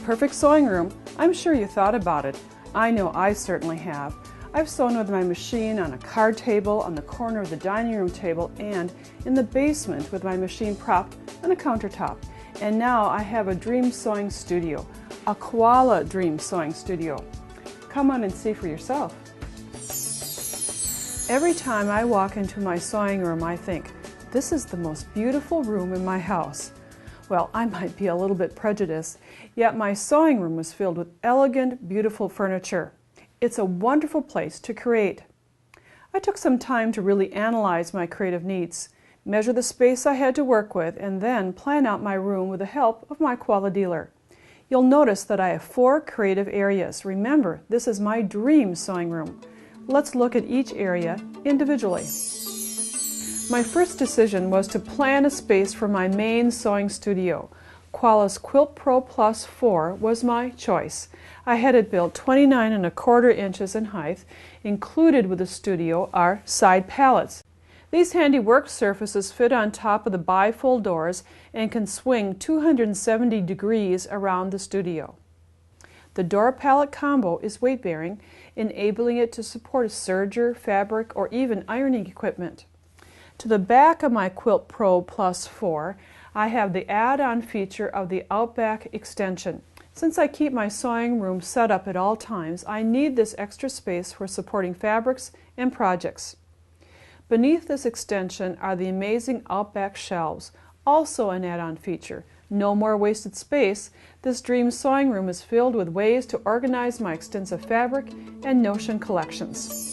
perfect sewing room? I'm sure you thought about it. I know I certainly have. I've sewn with my machine on a card table, on the corner of the dining room table, and in the basement with my machine propped on a countertop. And now I have a dream sewing studio, a koala dream sewing studio. Come on and see for yourself. Every time I walk into my sewing room, I think, this is the most beautiful room in my house. Well, I might be a little bit prejudiced, yet my sewing room is filled with elegant, beautiful furniture. It's a wonderful place to create. I took some time to really analyze my creative needs, measure the space I had to work with, and then plan out my room with the help of my koala dealer. You'll notice that I have 4 creative areas. Remember, this is my dream sewing room. Let's look at each area individually. My first decision was to plan a space for my main sewing studio. Koala's Quilt Pro Plus 4 was my choice. I had it built 29¼ inches in height. Included with the studio are side pallets. These handy work surfaces fit on top of the bifold doors and can swing 270 degrees around the studio. The door pallet combo is weight-bearing, enabling it to support a serger, fabric, or even ironing equipment. To the back of my Quilt Pro Plus 4, I have the add-on feature of the Outback extension. Since I keep my sewing room set up at all times, I need this extra space for supporting fabrics and projects. Beneath this extension are the amazing Outback shelves, also an add-on feature. No more wasted space. This dream sewing room is filled with ways to organize my extensive fabric and notion collections.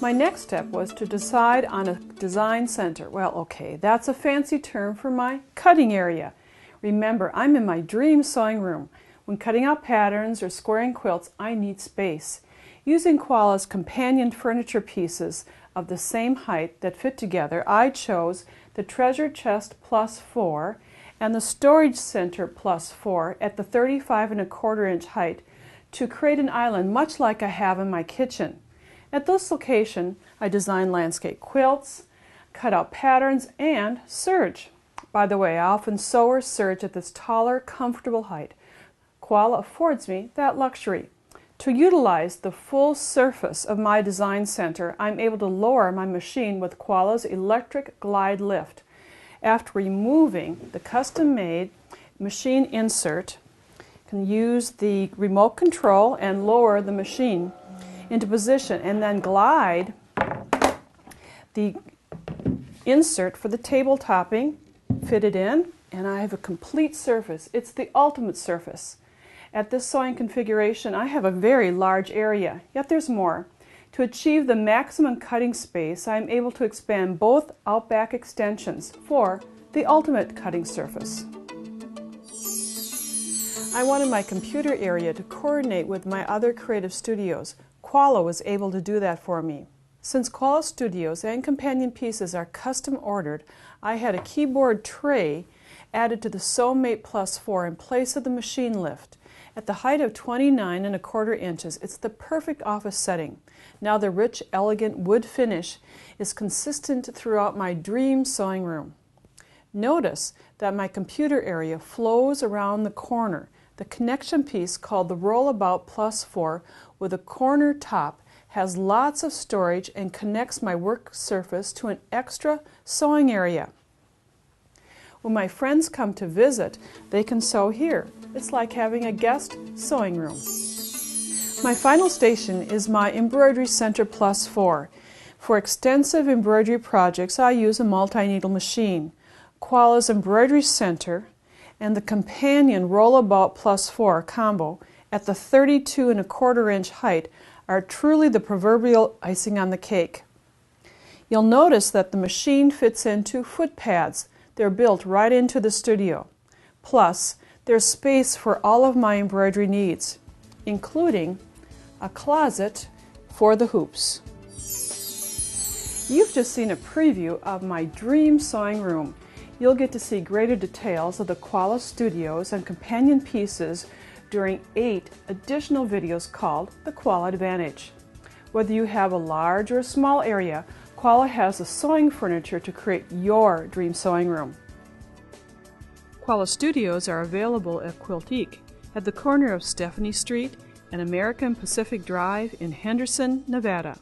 My next step was to decide on a design center. Well, okay, that's a fancy term for my cutting area. Remember, I'm in my dream sewing room. When cutting out patterns or squaring quilts, I need space. Using Koala's companion furniture pieces of the same height that fit together, I chose the Treasure Chest Plus 4 and the Storage Center Plus 4 at the 35¼ inch height to create an island much like I have in my kitchen. At this location, I designed landscape quilts, cut out patterns, and serge. By the way, I often sew or serge at this taller, comfortable height. Koala affords me that luxury. To utilize the full surface of my design center, I'm able to lower my machine with Koala's electric glide lift. After removing the custom-made machine insert, you can use the remote control and lower the machine into position and then glide the insert for the table topping, fit it in, and I have a complete surface. It's the ultimate surface. At this sewing configuration, I have a very large area, yet there's more. To achieve the maximum cutting space, I am able to expand both Outback extensions for the ultimate cutting surface. I wanted my computer area to coordinate with my other creative studios. Koala was able to do that for me. Since Koala Studios and companion pieces are custom ordered, I had a keyboard tray added to the SewMate Plus 4 in place of the machine lift. At the height of 29¼ inches, it's the perfect office setting. Now the rich, elegant wood finish is consistent throughout my dream sewing room. Notice that my computer area flows around the corner. The connection piece, called the Rollabout Plus 4 with a corner top, has lots of storage and connects my work surface to an extra sewing area. When my friends come to visit, they can sew here. It's like having a guest sewing room. My final station is my Embroidery Center Plus 4. For extensive embroidery projects, I use a multi-needle machine. Koala's Embroidery Center and the companion Rollabout Plus 4 combo at the 32¼ inch height are truly the proverbial icing on the cake. You'll notice that the machine fits into foot pads. They're built right into the studio. Plus, there's space for all of my embroidery needs, including a closet for the hoops. You've just seen a preview of my dream sewing room. You'll get to see greater details of the Koala Studios and companion pieces during 8 additional videos called the Koala Advantage. Whether you have a large or a small area, Koala has the sewing furniture to create your dream sewing room. Koala Studios are available at Quiltique at the corner of Stephanie Street and American Pacific Drive in Henderson, Nevada.